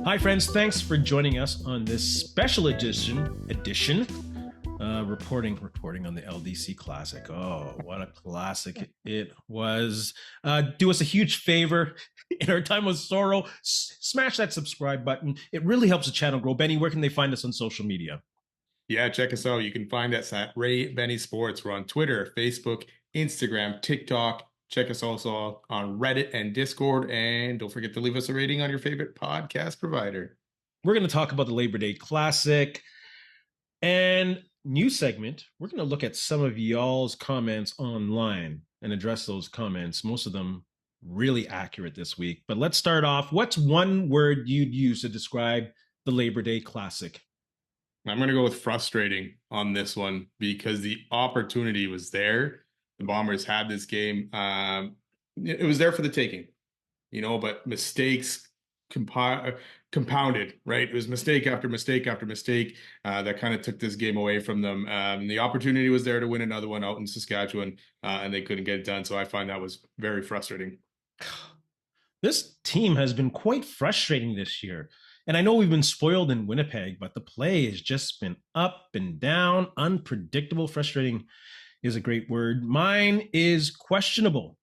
Hi, friends. Thanks for joining us on this special edition reporting on the LDC Classic. Oh, what a classic it was. Do us a huge favor in our time of sorrow. Smash that subscribe button. It really helps the channel grow. Benny, where can they find us on social media? Yeah, check us out. You can find us at Ray Benny Sports. We're on Twitter, Facebook, Instagram, TikTok. Check us also on Reddit and Discord. And don't forget to leave us a rating on your favorite podcast provider. We're going to talk about the Labor Day Classic. And new segment, we're going to look at some of y'all's comments online and address those comments. Most of them really accurate this week. But let's start off. What's one word you'd use to describe the Labor Day Classic? I'm going to go with frustrating on this one because the opportunity was there. The Bombers had this game. It was there for the taking, but mistakes compounded, right? It was mistake after mistake after mistake that kind of took this game away from them. The opportunity was there to win another one out in Saskatchewan, and they couldn't get it done. So I find that was very frustrating. This team has been quite frustrating this year. And I know we've been spoiled in Winnipeg, but the play has just been up and down, unpredictable. Frustrating is a great word. Mine is questionable.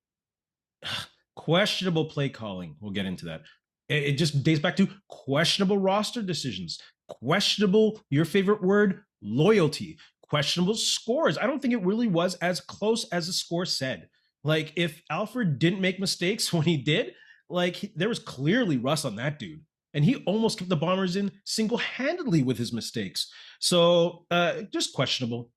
Questionable play calling. We'll get into that. It just dates back to questionable roster decisions. Questionable, your favorite word, loyalty. Questionable scores. I don't think it really was as close as the score said. Like, if Alfred didn't make mistakes when he did, there was clearly rust on that dude. And he almost kept the Bombers in single-handedly with his mistakes. So just questionable.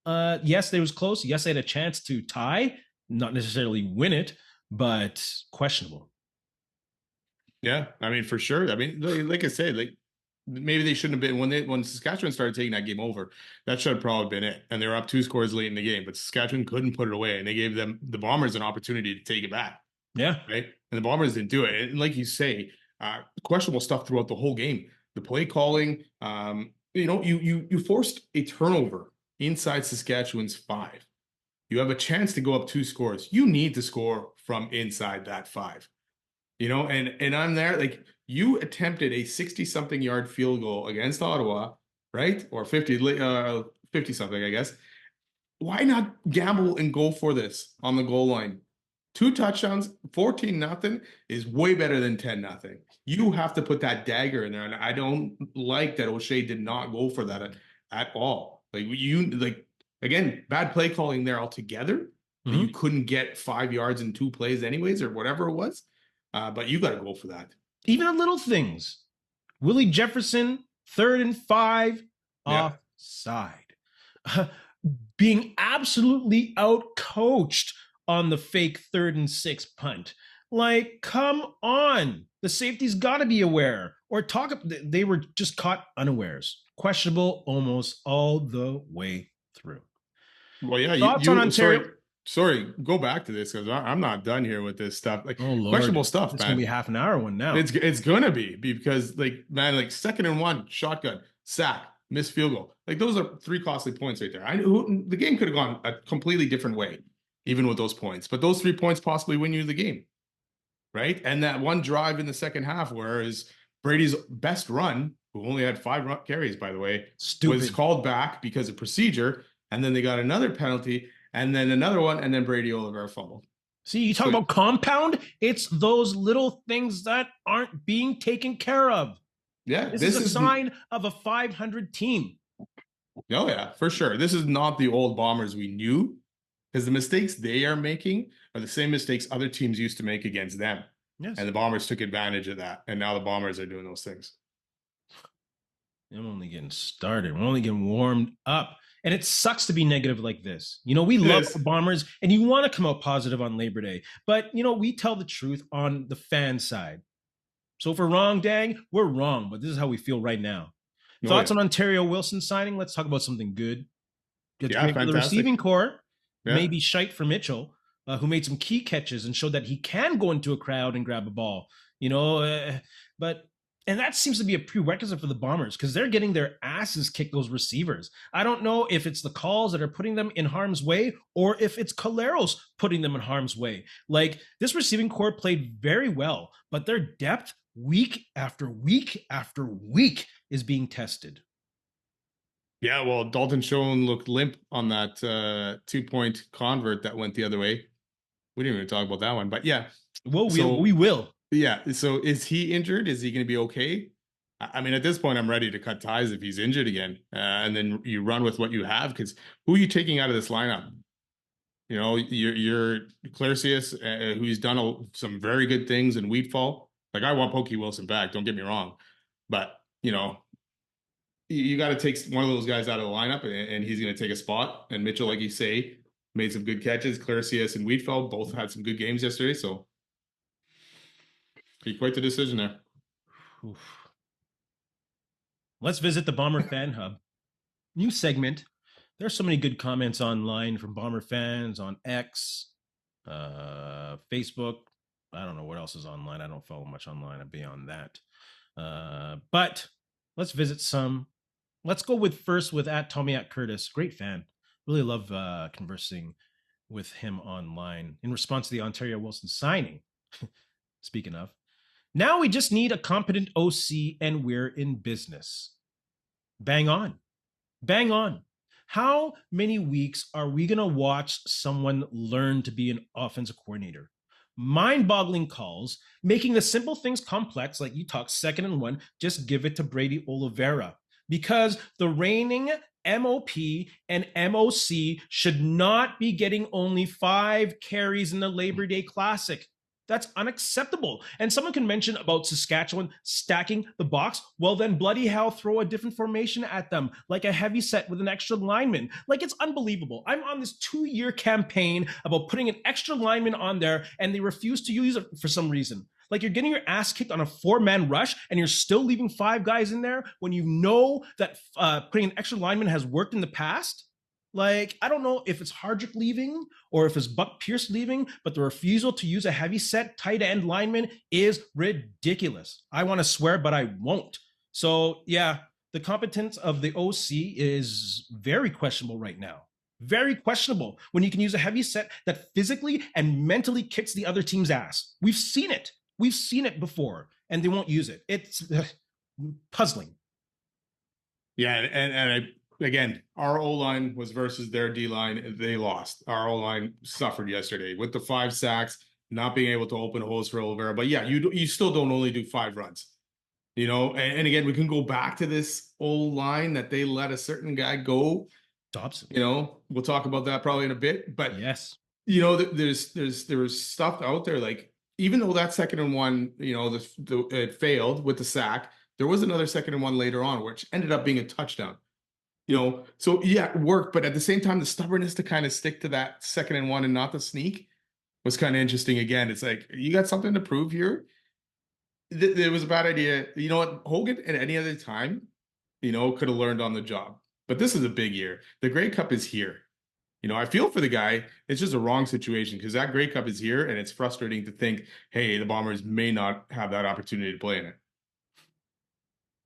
Yes, they was close. Yes, they had a chance to tie, not necessarily win it, but questionable. Yeah, I mean, for sure. I mean, like I said, maybe they shouldn't have been when Saskatchewan started taking that game over. That should have probably been it. And they were up 2 scores late in the game, but Saskatchewan couldn't put it away, and they gave the Bombers an opportunity to take it back. Yeah, right. And the Bombers didn't do it. And like you say, questionable stuff throughout the whole game. The play calling, you forced a turnover inside Saskatchewan's 5. You have a chance to go up 2 scores. You need to score from inside that 5. And I'm there, you attempted a 60-something yard field goal against Ottawa, right? Or 50-something, I guess. Why not gamble and go for this on the goal line? 2 touchdowns, 14-0 is way better than 10-0. You have to put that dagger in there, and I don't like that O'Shea did not go for that at all. Again, bad play calling there altogether. Mm-hmm. You couldn't get 5 yards in 2 plays anyways, or whatever it was. But you got to go for that. Even the little things. Willie Jefferson, 3rd and 5, offside. Being absolutely out-coached on the fake 3rd and 6 punt. Come on. The safety's got to be aware. Or they were just caught unawares. Questionable almost all the way through. Well, yeah. Thoughts on Ontario? Sorry, go back to this because I'm not done here with this stuff. Questionable stuff, it's man. It's going to be half an hour one now. It's going to be because, 2nd and 1, shotgun, sack, missed field goal. Those are 3 costly points right there. The game could have gone a completely different way, even with those points. But those 3 points possibly win you the game, right? And that one drive in the second half, whereas Brady's best run, who only had 5 carries, by the way, was called back because of procedure. And then they got another penalty. And then another one, and then Brady Oliver fumbled. See, you talk about compound. It's those little things that aren't being taken care of. Yeah. This is a sign of a 500 team. Oh, yeah, for sure. This is not the old Bombers we knew, because the mistakes they are making are the same mistakes other teams used to make against them. Yes. And the Bombers took advantage of that. And now the Bombers are doing those things. I'm only getting started. We're only getting warmed up. And it sucks to be negative like this. We love the Bombers, and you want to come out positive on Labor Day. But, we tell the truth on the fan side. So if we're wrong, dang, we're wrong. But this is how we feel right now. Thoughts on Ontario Wilson signing? Let's talk about something good. Fantastic. The receiving core, maybe shite for Mitchell, who made some key catches and showed that he can go into a crowd and grab a ball. But And that seems to be a prerequisite for the Bombers because they're getting their asses kicked, those receivers. I don't know if it's the calls that are putting them in harm's way or if it's Caleros putting them in harm's way. Like, this receiving core played very well, but their depth week after week after week is being tested. Yeah, well, Dalton Schoen looked limp on that 2-point convert that went the other way. We didn't even talk about that one, but yeah. Well, we will. Yeah. So is he injured? Is he going to be okay? I mean, at this point, I'm ready to cut ties if he's injured again. And then you run with what you have, because who are you taking out of this lineup? You know, you're Claricius, who's done some very good things in Wheatfall. Like, I want Pokey Wilson back, don't get me wrong. But, you know, you got to take one of those guys out of the lineup, and he's going to take a spot. And Mitchell, like you say, made some good catches. Claricius and Wheatfall both had some good games yesterday. So, be quite the decision there. Oof. Let's visit the Bomber Fan Hub. New segment. There's so many good comments online from Bomber fans on X, Facebook. I don't know what else is online. I don't follow much online beyond that. But let's visit some. Let's go first with @Tommy@Curtis. Great fan. Really love conversing with him online in response to the Ontaria Wilson signing. Speaking of, now we just need a competent OC and we're in business. Bang on. Bang on. How many weeks are we going to watch someone learn to be an offensive coordinator? Mind-boggling calls, making the simple things complex, like you talk 2nd and 1, just give it to Brady Oliveira. Because the reigning MOP and MOC should not be getting only 5 carries in the Labor Day Classic. That's unacceptable. And someone can mention about Saskatchewan stacking the box. Well, then bloody hell, throw a different formation at them, like a heavy set with an extra lineman. Like, it's unbelievable. I'm on this 2-year campaign about putting an extra lineman on there, and they refuse to use it for some reason. Like, you're getting your ass kicked on a 4-man rush, and you're still leaving 5 guys in there when you know that putting an extra lineman has worked in the past. Like, I don't know if it's Hardrick leaving or if it's Buck Pierce leaving, but the refusal to use a heavy set tight end lineman is ridiculous. I want to swear, but I won't. So, yeah, the competence of the OC is very questionable right now. Very questionable when you can use a heavy set that physically and mentally kicks the other team's ass. We've seen it. We've seen it before, and they won't use it. It's puzzling. Yeah, and again, our O-line was versus their D-line. They lost. Our O-line suffered yesterday with the 5 sacks, not being able to open holes for Oliveira. But yeah, you still don't only do 5 runs. You know, and again, we can go back to this O-line that they let a certain guy go. Dobson. You know, we'll talk about that probably in a bit. But yes, you know, there was stuff out there, like, even though that 2nd and 1, you know, it failed with the sack, there was another 2nd and 1 later on, which ended up being a touchdown. You know, so yeah, it worked, but at the same time, the stubbornness to kind of stick to that 2nd and 1 and not the sneak was kind of interesting. Again, it's like, you got something to prove here. It was a bad idea. You know what? Hogan at any other time, you know, could have learned on the job. But this is a big year. The Grey Cup is here. You know, I feel for the guy. It's just a wrong situation because that Grey Cup is here, and it's frustrating to think, hey, the Bombers may not have that opportunity to play in it.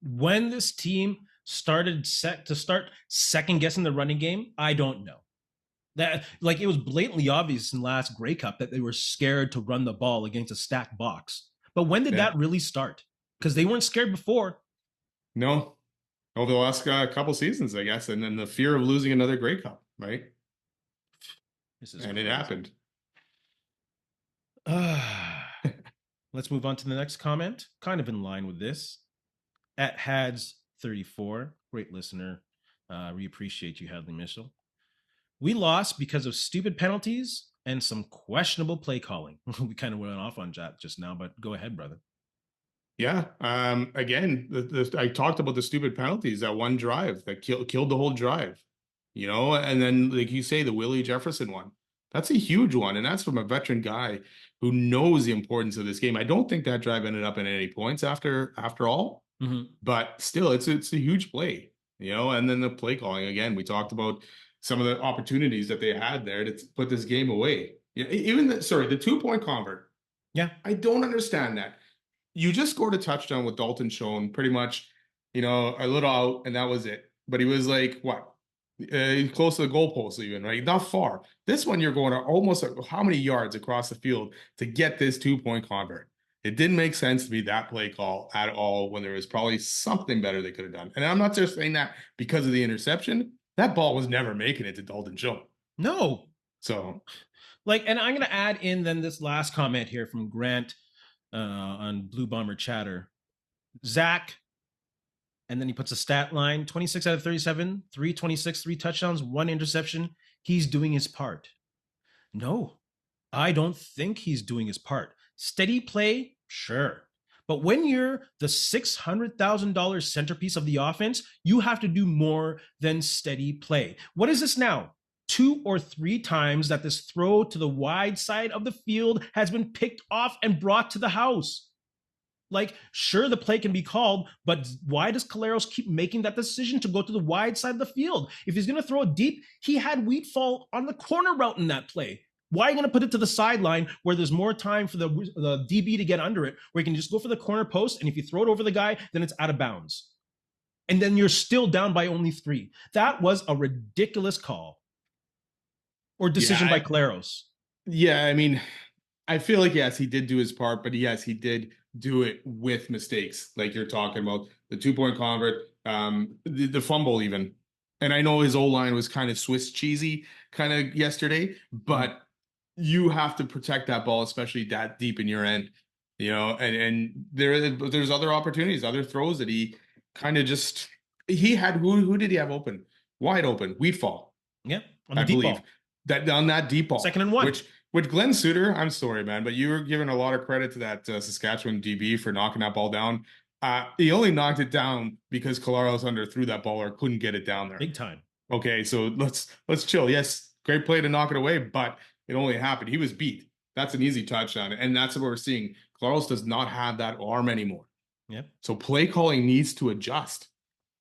When this team started second guessing the running game, I don't know. That, like, it was blatantly obvious in last Grey Cup that they were scared to run the ball against a stacked box. But when did that really start? Because they weren't scared before. No, over the last couple seasons, I guess, and then the fear of losing another Grey Cup, right? And it happened. Let's move on to the next comment. Kind of in line with this. @Hads34, great listener. We appreciate you, Hadley Mitchell. We lost because of stupid penalties and some questionable play calling. We kind of went off on that just now, but go ahead, brother. Yeah. Again, I talked about the stupid penalties, that one drive that killed the whole drive, you know, and then, like you say, the Willie Jefferson one. That's a huge one, and that's from a veteran guy who knows the importance of this game. I don't think that drive ended up in any points after all, but still, it's a huge play, you know. And then the play calling, again, we talked about some of the opportunities that they had there to put this game away. Even the 2-point convert. Yeah, I don't understand that. you just scored a touchdown with Dalton Schoen, pretty much, a little out, and that was it. But he was like, what? Close to the goalpost, even, right? Not far. This one, you're going almost how many yards across the field to get this 2-point convert? It didn't make sense to me, that play call at all, when there was probably something better they could have done. And I'm not just saying that because of the interception. That ball was never making it to Dalton Schoen. No. So, and I'm going to add in then this last comment here from Grant on Blue Bomber Chatter. Zach, and then he puts a stat line: 26 out of 37, 326, 3 touchdowns, 1 interception. He's doing his part. No, I don't think he's doing his part. Steady play, sure. But when you're the $600,000 centerpiece of the offense, you have to do more than steady play. What is this now? 2 or 3 times that this throw to the wide side of the field has been picked off and brought to the house. Sure, the play can be called, but why does Collaros keep making that decision to go to the wide side of the field? If he's going to throw it deep, he had Wheatfall on the corner route in that play. Why are you going to put it to the sideline where there's more time for the DB to get under it, where you can just go for the corner post, and if you throw it over the guy, then it's out of bounds. And then you're still down by only 3. That was a ridiculous call or decision by Collaros. Yeah, I mean, I feel like, yes, he did do his part, but yes, he did do it with mistakes, like you're talking about. The 2-point convert, the fumble even. And I know his O-line was kind of Swiss cheesy kind of yesterday, but you have to protect that ball, especially that deep in your end, and there's other opportunities, other throws that he kind of just, he had, who did he have open? Wide open, Wheatfall. Yeah, on the deep ball. That on that deep ball. 2nd and 1. Which Glenn Suter, I'm sorry, man, but you were giving a lot of credit to that Saskatchewan DB for knocking that ball down. He only knocked it down because Collaros underthrew that ball or couldn't get it down there. Big time. Okay, so let's chill. Yes, great play to knock it away, but it only happened. He was beat. That's an easy touchdown, and that's what we're seeing. Collaros does not have that arm anymore. Yep. So play calling needs to adjust.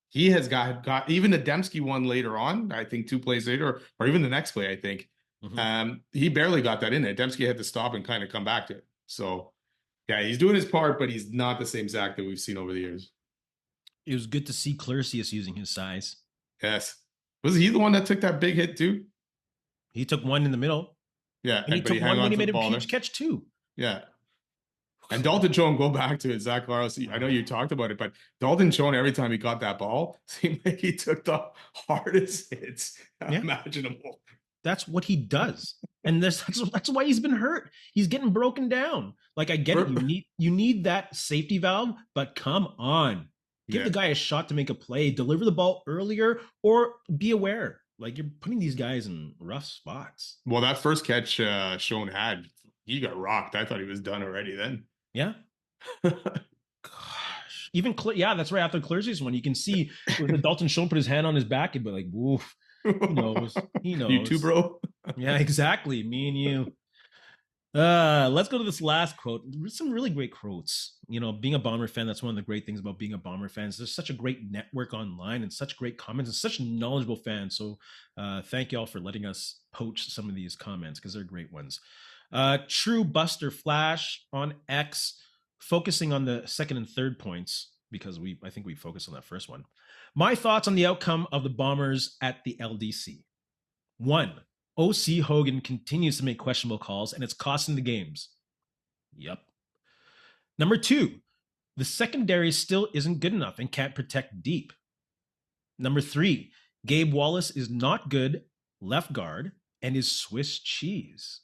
He has got even the Dembski one later on, I think 2 plays later, or even the next play, I think. Mm-hmm. He barely got that in there. Dembski had to stop and kind of come back to it. So, yeah, he's doing his part, but he's not the same Zach that we've seen over the years. It was good to see Clercius using his size. Yes. Was he the one that took that big hit too? He took one in the middle. Yeah. And he took one when he made a huge catch too. Yeah. And Dalton Schoen, go back to it, Zach Collaros. I know you talked about it, but Dalton Schoen, every time he got that ball, seemed like he took the hardest hits imaginable. That's what he does. And that's why he's been hurt. He's getting broken down. I get it. You need that safety valve, but come on. Give the guy a shot to make a play, deliver the ball earlier, or be aware. You're putting these guys in rough spots. Well, that first catch Schoen had, he got rocked. I thought he was done already then. Yeah. Gosh. Even, that's right after Clercy's one. You can see when Dalton Schoen put his hand on his back, he'd be like, woof. He knows. You too, bro. Yeah, exactly. Me and you. Let's go to this last quote. Some really great quotes. Being a Bomber fan, that's one of the great things about being a Bomber fan. There's such a great network online and such great comments and such knowledgeable fans. So thank you all for letting us poach some of these comments because they're great ones. Truebusterflash on X, focusing on the 2nd and 3rd points because I think we focused on that first one. My thoughts on the outcome of the Bombers at the LDC. 1, OC Hogan continues to make questionable calls, and it's costing the games. Yep. Number 2, the secondary still isn't good enough and can't protect deep. Number 3, Gabe Wallace is not good left guard and is Swiss cheese.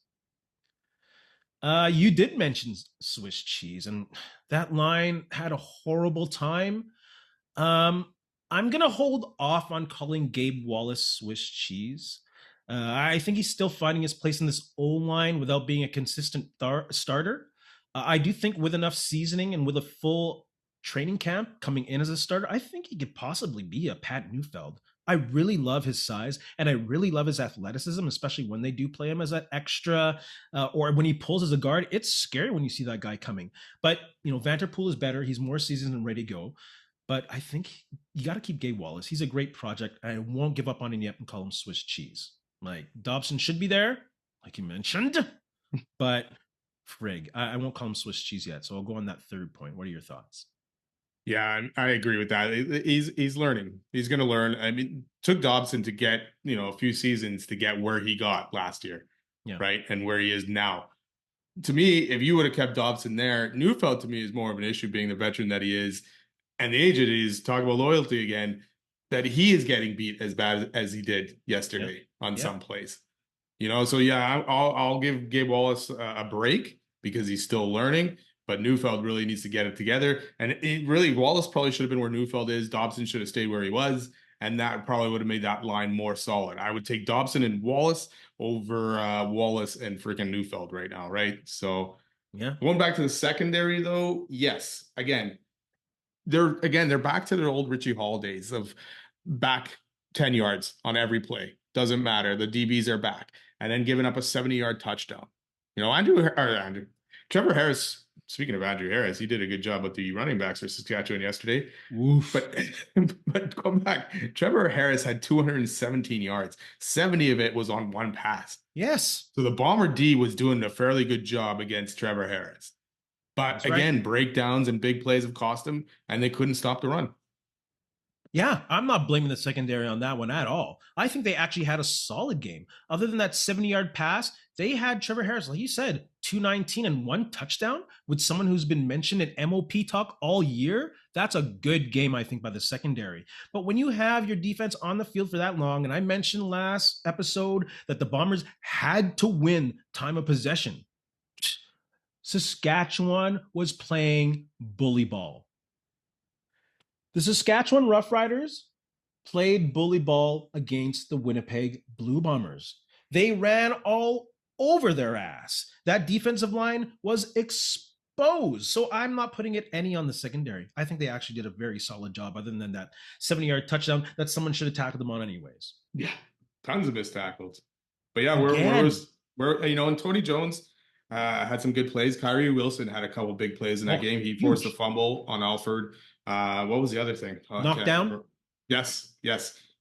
You did mention Swiss cheese, and that line had a horrible time. I'm going to hold off on calling Gabe Wallace Swiss cheese. I think he's still finding his place in this O-line without being a consistent starter. I do think with enough seasoning and with a full training camp coming in as a starter, I think he could possibly be a Pat Neufeld. I really love his size and I really love his athleticism, especially when they do play him as an extra or when he pulls as a guard. It's scary when you see that guy coming. But, Vanterpool is better. He's more seasoned and ready to go. But I think you got to keep Gabe Wallace. He's a great project. I won't give up on him yet and call him Swiss cheese. Dobson should be there, like you mentioned. But prig. I won't call him Swiss cheese yet, so I'll go on that third point. What are your thoughts? Yeah, I agree with that. He's learning. He's going to learn. I mean, took Dobson to get, a few seasons to get where he got last year, Yeah. right? And where he is now. To me, if you would have kept Dobson there, Neufeld to me is more of an issue being the veteran that he is and the age that he is. Talk about loyalty again, that he is getting beat as bad as he did yesterday on some plays. So yeah, I'll give Gabe Wallace a break because he's still learning. But Neufeld really needs to get it together. And Wallace probably should have been where Neufeld is. Dobson should have stayed where he was. And that probably would have made that line more solid. I would take Dobson and Wallace over Wallace and freaking Neufeld right now, right? So going back to the secondary, though, yes. Again, they're back to their old Richie Hall days of back 10 yards on every play. Doesn't matter. The DBs are back. And then giving up a 70-yard touchdown. Trevor Harris. Speaking of Andrew Harris, he did a good job with the running backs for Saskatchewan yesterday. Oof. But come back. Trevor Harris had 217 yards. 70 of it was on one pass. Yes. So the Bomber D was doing a fairly good job against Trevor Harris. But again, breakdowns and big plays have cost him, and they couldn't stop the run. Yeah, I'm not blaming the secondary on that one at all. I think they actually had a solid game. Other than that 70-yard pass, they had Trevor Harris, like you said, 219 and 1 touchdown with someone who's been mentioned in MOP talk all year. That's a good game, I think, by the secondary. But when you have your defense on the field for that long, and I mentioned last episode that the Bombers had to win time of possession, Saskatchewan was playing bully ball. The Saskatchewan Roughriders played bully ball against the Winnipeg Blue Bombers. They ran all over their ass. That defensive line was exposed. So I'm not putting it any on the secondary. I think they actually did a very solid job, other than that 70-yard touchdown that someone should have tackled them on anyways. Yeah, tons of missed tackles. But yeah, and Tony Jones had some good plays. Kyrie Wilson had a couple big plays in that game. He forced a fumble on Alford. What was the other thing? Knockdown? Yes.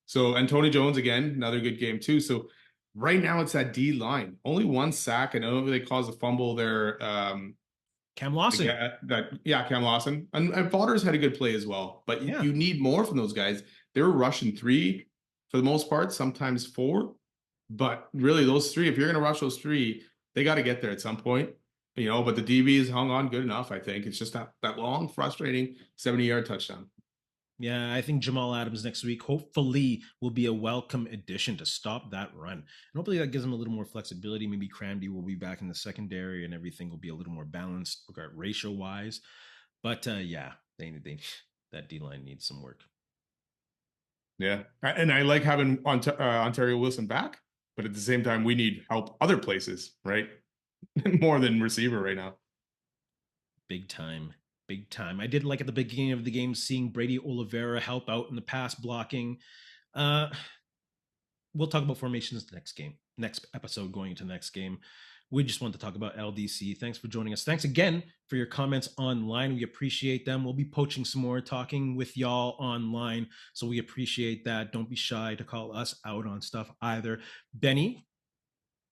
So, and Tony Jones, again, another good game too. So right now it's that D line. Only one sack. I know they caused a fumble there. Cam Lawson. Cam Lawson. And Vaughters had a good play as well. But you need more from those guys. They were rushing 3 for the most part, sometimes 4. But really those 3, if you're going to rush those 3, they got to get there at some point. But the DBs hung on good enough, I think. It's just that long, frustrating 70-yard touchdown. Yeah, I think Jamal Adams next week hopefully will be a welcome addition to stop that run. And hopefully that gives him a little more flexibility. Maybe Cranby will be back in the secondary and everything will be a little more balanced ratio-wise. But they that D-line needs some work. Yeah, and I like having Ontario Wilson back, but at the same time, we need help other places, right? More than receiver right now. Big time. I did like at the beginning of the game seeing Brady Oliveira help out in the pass blocking. We'll talk about formations next episode going into the next game. We just want to talk about LDC. Thanks for joining us. Thanks again for your comments online. We appreciate them. We'll be poaching some more, talking with y'all online. So we appreciate that. Don't be shy to call us out on stuff either. Benny,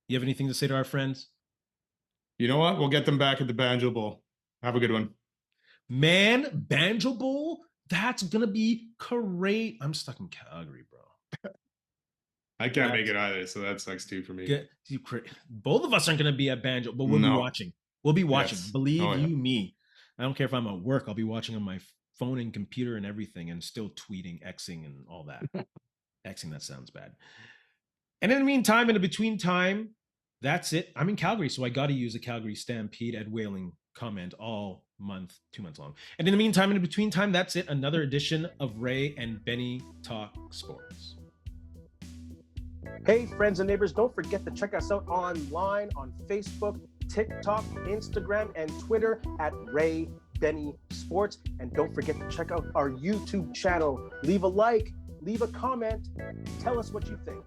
you have anything to say to our friends? You know what? We'll get them back at the Banjo Bowl. Have a good one. Man, Banjo Bowl? That's going to be great. I'm stuck in Calgary, bro. I can't make it either, so that sucks too for me. Both of us aren't going to be at Banjo, but we'll be watching. We'll be watching. Yes. Believe you me. I don't care if I'm at work. I'll be watching on my phone and computer and everything and still tweeting, Xing, and all that. Xing, that sounds bad. And in the meantime, in the between time, that's it. I'm in Calgary, so I got to use a Calgary Stampede at Whaling comment all month, 2 months long. And in the meantime, in the between time, that's it. Another edition of Ray and Benny Talk Sports. Hey, friends and neighbors, don't forget to check us out online on Facebook, TikTok, Instagram, and Twitter at Ray Benny Sports. And don't forget to check out our YouTube channel. Leave a like, leave a comment, tell us what you think.